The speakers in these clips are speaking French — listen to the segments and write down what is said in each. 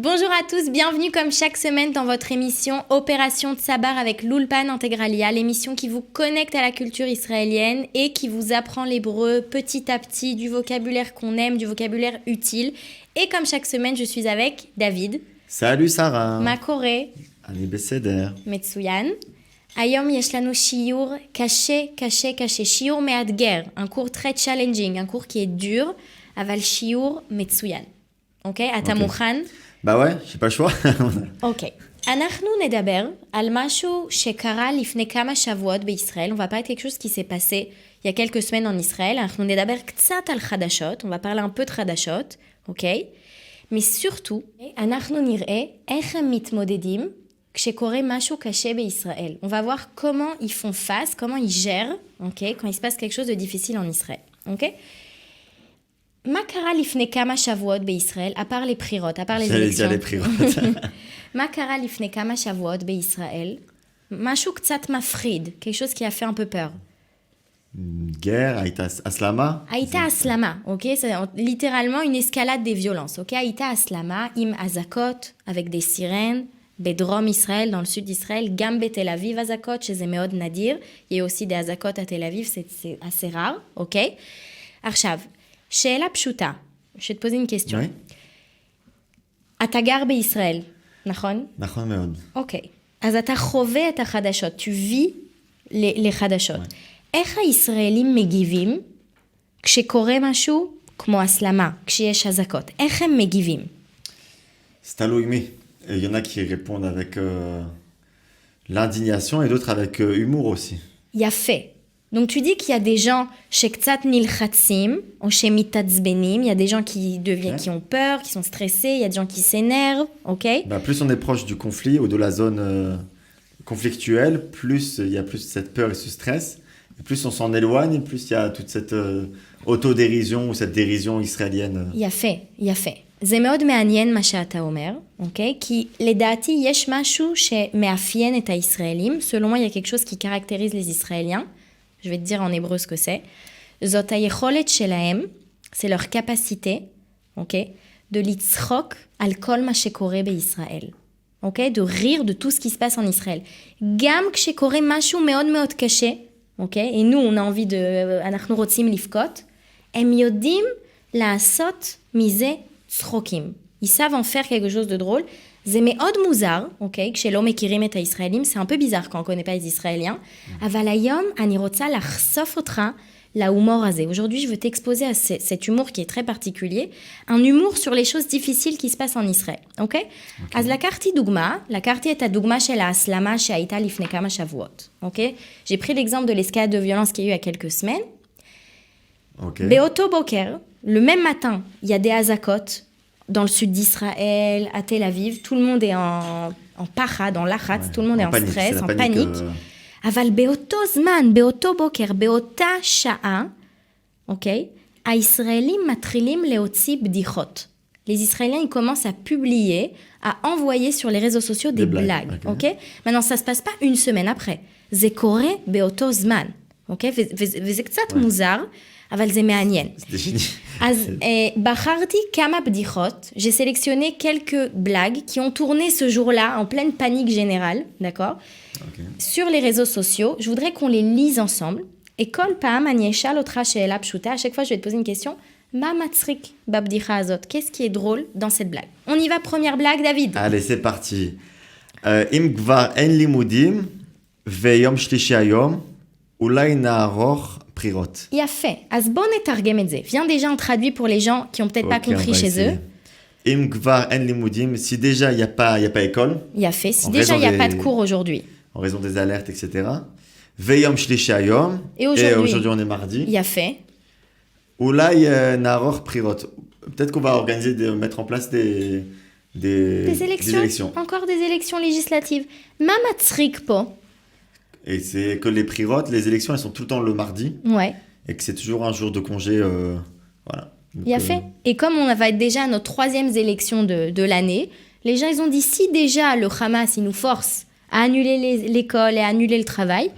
Bonjour à tous, bienvenue comme chaque semaine dans votre émission Opération Tsabar avec l'Ulpan Integralia, l'émission qui vous connecte à la culture israélienne et qui vous apprend l'hébreu petit à petit, du vocabulaire qu'on aime, du vocabulaire utile. Et comme chaque semaine, je suis avec David. Salut Sarah. Makore. Ani Beseder. Metsuyan. Ayom yesh lanu shiur caché, shiur meadger, un cours très challenging, un cours qui est dur, aval shiur metsuyan. Ok, אתה מוכן? Bah ouais, j'ai pas le choix. אוקיי. אנחנו נדבר על משהו שקרה לפני כמה שבועות בישראל. On va parler de quelque chose qui s'est passé il y a quelques semaines en Israël. אנחנו נדבר קצת על חדשות. On va parler un peu de חדשות, אוקיי? Mais surtout, אנחנו נראה איך הם מתמודדים כשקורה משהו קשה בישראל. On va voir comment ils font face, comment ils gèrent, אוקיי? Quand il se passe quelque chose de difficile en Israël, אוקיי? מה קרה לפני כמה שבועות בישראל, à part les בחירות, à part les élections? les בחירות. מה קרה לפני כמה שבועות בישראל? משהו קצת מפחיד, quelque chose qui a fait un peu peur. Guerre, הייתה הסלמה. הייתה הסלמה, אוקיי? C'est littéralement une escalade des violences, אוקיי? הייתה הסלמה עם אזעקות, avec des sirènes, בדרום ישראל, dans le sud d'Israël, גם בתל אביב אזעקות, שזה מאוד נדיר. Il y a aussi des אזעקות à Tel Aviv, c'est assez rare, אוקיי? עכשיו, שאלה פשוטה, je vais te poser une question. Oui. אתה גר בישראל, נכון? נכון מאוד. אוקיי. אז אתה חווה את החדשות, tu vis les חדשות. איך הישראלים מגיבים כשקורה משהו כמו הסלמה, כשיש אזעקות? איך הם מגיבים? C'est תלוי מי. Il y en a qui répondent avec l'indignation et d'autres avec humour aussi. יפה. Donc tu dis qu'il y a des gens שקצת נלחצים, או שמתעצבנים, il y a des gens qui ont peur, qui sont stressés, il y a des gens qui s'énervent, ok? Bah, plus on est proche du conflit ou de la zone conflictuelle, plus il y a plus cette peur et ce stress. Et plus on s'en éloigne, plus il y a toute cette autodérision ou cette dérision israélienne. יפה, יפה. זה מאוד מעניין מה שאתה אומר, אוקיי? כי לדעתי יש משהו שמאפיין את הישראלים. Selon moi, il y a quelque chose qui caractérise les Israéliens. Je vais te dire en hébreu ce que c'est. זאת היכולת שלהם, c'est leur capacité, אוקיי? de לצחוק על כל מה שקורה בישראל. אוקיי? de rire de tout ce qui se passe en Israël. גם כשקורה משהו מאוד מאוד קשה, אוקיי? et nous, on a envie de... אנחנו רוצים לבכות, הם יודעים לעשות מזה צחוקים. Ils savent en faire quelque chose de drôle. זה מאוד מוזר, אוקיי? כשלא מכירים את הישראלים, c'est un peu bizarre quand on connaît pas les Israéliens. אבל היום אני רוצה לחשוף אותך להומור הזה. Aujourd'hui, je veux t'exposer à cet humour qui est très particulier. Un humour sur les choses difficiles qui se passent en Israël, אוקיי? אז לקחתי את הדוגמה של ההסלמה שהייתה לפני כמה שבועות, אוקיי? J'ai pris l'exemple de l'escalade de violence qu'il y a eu il y a quelques semaines. Ok. באותו בוקר, le même matin, il y a des azakot dans le sud d'Israël, à Tel Aviv. Tout le monde est en pachad, en lachatz, tout le monde est en panique, stress, c'est la en panique. אבל באותו זמן, באותו בוקר, באותה שעה, אוקיי? הישראלים מתחילים להוציא בדיחות. Les Israéliens, ils commencent à publier, à envoyer sur les réseaux sociaux des blagues, ok? Maintenant, ça se passe pas une semaine après. זה קורה באותו זמן, אוקיי? וזה קצת מוזר, אבל זה מעניין. C'est fini. אז בחרתי כמה בדיחות, j'ai sélectionné quelques blagues qui ont tourné ce jour-là en pleine panique générale, d'accord? Okay. Sur les réseaux sociaux. Je voudrais qu'on les lise ensemble. Et כל פעם אני אשאל אותך שאלה פשוטה, à chaque fois je vais te poser une question. מה מצחיק בבדיחה הזאת? Qu'est-ce qui est drôle dans cette blague? On y va, première blague, David. Allez, c'est parti. אם כבר אין לימודים ויום שלישי היום, אולי נערוך בחירות. יפה. אז בוא נתרגם את זה. Viens déjà on traduit pour les gens qui ont peut-être pas compris chez eux. אם כבר אין לימודים, si déjà il n'y a pas école. יפה. Si déjà il n'y a pas de cours aujourd'hui. En raison des alertes, etc. ויום שלישי היום. Et aujourd'hui on est mardi. יפה. אולי נערוך בחירות. Peut-être qu'on va organiser, mettre en place des élections. Encore des élections législatives. מה מצחיק פה? Et c'est que les bחירות, les élections, elles sont tout le temps le mardi. Ouais. Et que c'est toujours un jour de congé. Voilà. Donc, Il a fait. Et comme on va être déjà à notre 3e élection de l'année, les gens, ils ont dit, si déjà le Hamas, il nous force à annuler l'école et à annuler le travail,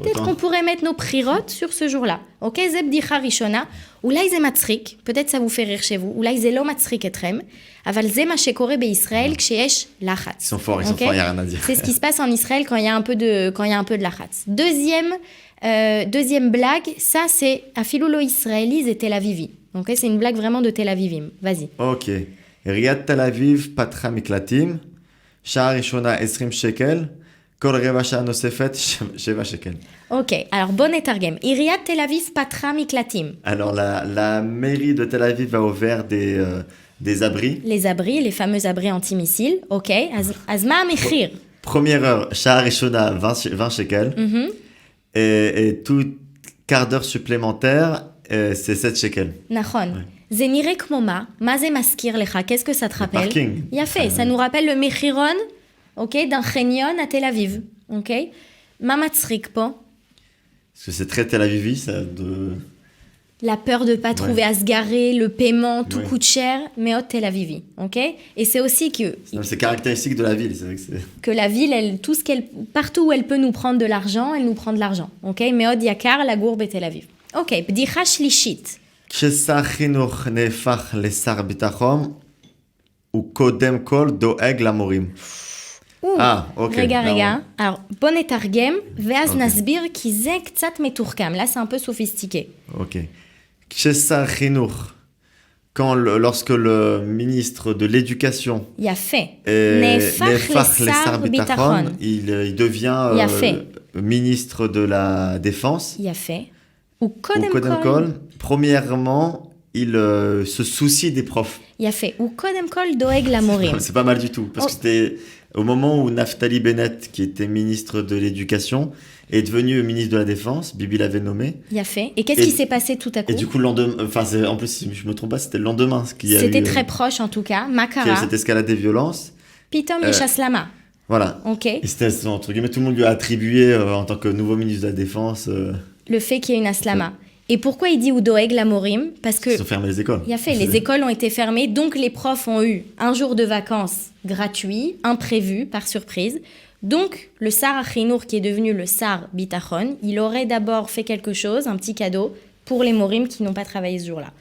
Peut-être qu'on pourrait mettre nos prirotes sur ce jour-là. Ok, זה בדיחה ראשונה. אולי זה מצחיק, peut-être ça vous fait rire chez vous, אולי זה לא מצחיק אתכם, אבל זה מה שקורה בישראל כשיש לחץ. Ils sont forts, il n'y a rien à dire. C'est ce qui se passe en Israël quand il y a un peu de לחץ. Deuxième blague, ça c'est אפילו לא ישראלי, זה תל אביבי. Ok, c'est une blague vraiment de Tel Avivim. Vas-y. Ok. עיריית תל אביב פתחה מקלטים, שעה ראשונה 20 שקל, כל רבע שעה נוספת 7 שקל. Ok, alors bon étargem. עיריית תל אביב פתחה מקלטים. Alors la mairie de Tel Aviv a ouvert des abris. Les abris, les fameux abris anti-missiles. Ok, אז מה המחיר? Première heure, שעה ראשונה 20 שקל, et tout quart d'heure supplémentaire, c'est 7 שקל. נכון. זה נראה כמו מה? מה זה מזכיר לך? Qu'est-ce que ça te rappelle? parking. יפה, ça nous rappelle le מחירון, ok, d'un חניון à Tel Aviv. Ok? מה מצחיק פה? Parce que c'est très Tel Avivi, ça La peur de ne pas trouver à se garer, le paiement, tout Ouais. coûte cher, mais au Tel Avivi, ok? Et c'est aussi c'est caractéristique de la ville, c'est vrai que la ville, partout où elle peut nous prendre de l'argent, elle nous prend de l'argent, ok? Mais au Yakar, la gourbe et Tel Aviv. Ok, בדיחה שלישית. כששר חינוך נהפך לשר ביטחון, הוא קודם כל דואג למורים. ok. רגע. Alors, בוא נתרגם, ואז Ok. נסביר, כי זה קצת מתוחכם. Là, c'est un peu sophistiqué. Ok. כששר חינוך, lorsque le ministre de l'Éducation יפה. נהפך נהפך לשר ביטחון, il devient יפה. ministre de la Défense. יפה. הוא Ou קודם קודם כל... כל, premièrement, il se soucie des profs. יפה. הוא קודם כל דואג למורים. C'est pas mal du tout, parce que c'était au moment où Naftali Bennett, qui était ministre de l'Éducation, est devenu ministre de la Défense, Bibi l'avait nommé. יפה. Et qu'est-ce qui s'est passé tout à coup? Et du coup, le lendemain, en plus, si je me trompe pas, c'était le lendemain qu'il y a C'était eu, très proche en tout cas. מה qu'il y a eu קרה? cette escalade des violences. פתאום יש הסלמה. Voilà. Ok. Et c'était, entre guillemets, tout le monde lui a attribué, en tant que nouveau ministre de la Défense, Le fait qu'il y ait une aslama. Et pourquoi il dit ou doeg la morim? Parce que ils ont fermé les écoles. il y a fait, les écoles ont été fermées, donc les profs ont eu un jour de vacances gratuit, imprévu, par surprise. Donc, le Sar Achinour, qui est devenu le Sar Bitachon, il aurait d'abord fait quelque chose, un petit cadeau, pour les morim qui n'ont pas travaillé ce jour-là.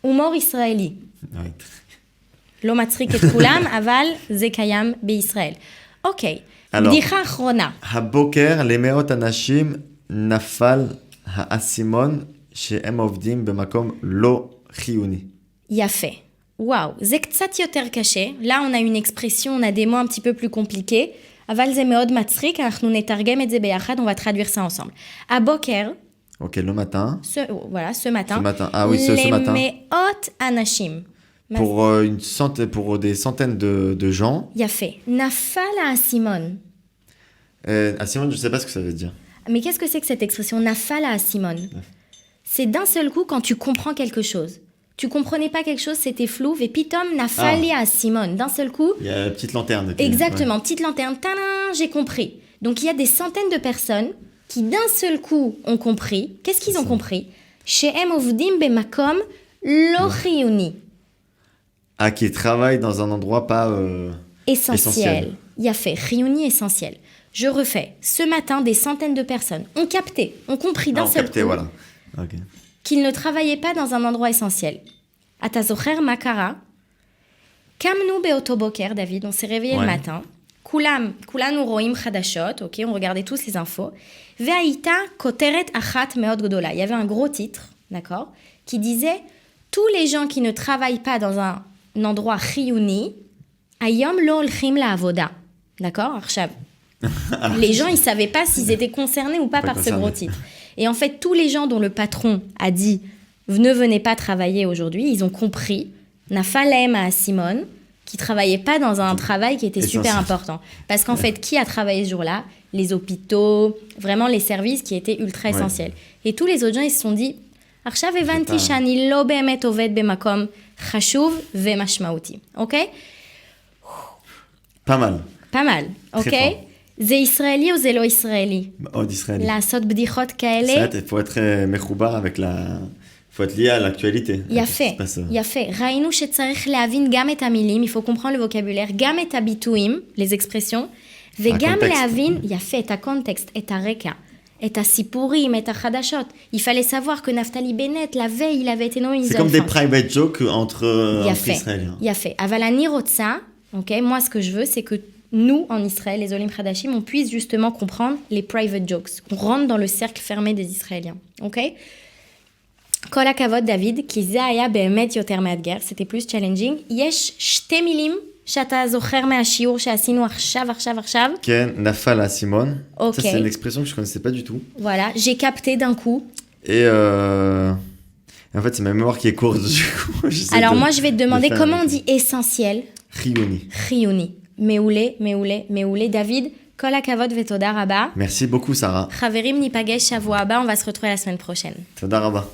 Humour israéli. Ouais. לא מצחיק את כולם, אבל זה קיים בישראל. אוקיי, בדיחה אחרונה. הבוקר למאות אנשים נפל האסימון שהם עובדים במקום לא חיוני. יפה. וואו, זה קצת יותר קשה. Là, on a une expression, on a des mots un petit peu plus compliqués. אבל זה מאוד מצחיק, אנחנו נתרגם את זה ביחד, on va traduire ça ensemble. הבוקר, Ok, le matin. ce matin. Ce matin. Ah oui, ce matin. למאות אנשים. Pour des centaines de gens. יפה. נפל האסימון. Asimon, je ne sais pas ce que ça veut dire. Mais qu'est-ce que c'est que cette expression nafal à Simone? C'est d'un seul coup quand tu comprends quelque chose. Tu comprenais pas quelque chose, c'était flou, et pitom nafali à Simone. D'un seul coup. Il y a la petite lanterne. Exactement, petite lanterne. Tadam, j'ai compris. Donc il y a des centaines de personnes qui d'un seul coup ont compris. Qu'est-ce qu'ils ont compris? She'em ovdim bemakom lo chiyuni. Ah, qui travaillent dans un endroit pas Essentiel. Il y a fait chiyuni essentiel. Je refais. Ce matin, des centaines de personnes ont capté, ont compris d'un seul coup voilà. Okay. qu'ils ne travaillaient pas dans un endroit essentiel. אתה זוכר מה קרה? קמנו באותו בוקר, David, on s'est réveillé le matin. כולנו רואים חדשות, ok, on regardait tous les infos. והייתה כותרת אחת מאוד גדולה. Il y avait un gros titre, d'accord, qui disait tous les gens qui ne travaillent pas dans un endroit חיוני, היום לא הולכים לעבודה. D'accord? עכשיו, les gens, ils ne savaient pas s'ils étaient concernés ou pas par ce gros titre. Et en fait, tous les gens dont le patron a dit « ne venez pas travailler aujourd'hui », ils ont compris « Nafalem à Simone » qui ne travaillait pas dans un travail qui était super important. Parce qu'en fait, qui a travaillé ce jour-là? Les hôpitaux, vraiment les services qui étaient ultra essentiels. Et tous les autres gens, ils se sont dit « עכשיו הבנתי שאני לא באמת עובד במקום חשוב ומשמעותי. Ok? Pas mal. Pas mal, ok? זה ישראלי או זה לא ישראלי? מאוד ישראלי. לעשות בדיחות כאלה? Il faut être מחובר avec il faut être lié à l'actualité. יפה. ראינו שצריך להבין גם את המילים, il faut comprendre le vocabulaire, גם את הביטויים, les expressions, וגם להבין, יפה, את הקונטקסט, את הרקע, et à Sipurim, et à Hadashot. Il fallait savoir que Naftali Bennett, la veille, il avait été nommé une C'est comme des private jokes entre Israéliens. Il y a fait. Avalani Rotsa, ok, moi ce que je veux, c'est que nous, en Israël, les Olim Hadashim, on puisse justement comprendre les private jokes. On rentre dans le cercle fermé des Israéliens, ok? Kol hakavod David, ki ze haya be'emet yoter מאתגר, c'était plus challenging. יש שתי מילים שאתה זוכר מהשיעור שעשינו עכשיו. Ken, Nafal à Simone. Ok. Ça, c'est une expression que je connaissais pas du tout. Voilà, j'ai capté d'un coup. Et en fait, c'est ma mémoire qui est courte. Du coup, Alors moi, je vais te demander comment on dit essentiel. Rioni. Rioni. Meoulé. David, kol hakavod vetoda raba. Merci beaucoup, Sarah. Chaverim nipagesh shavua haba, on va se retrouver la semaine prochaine. Toda rabba.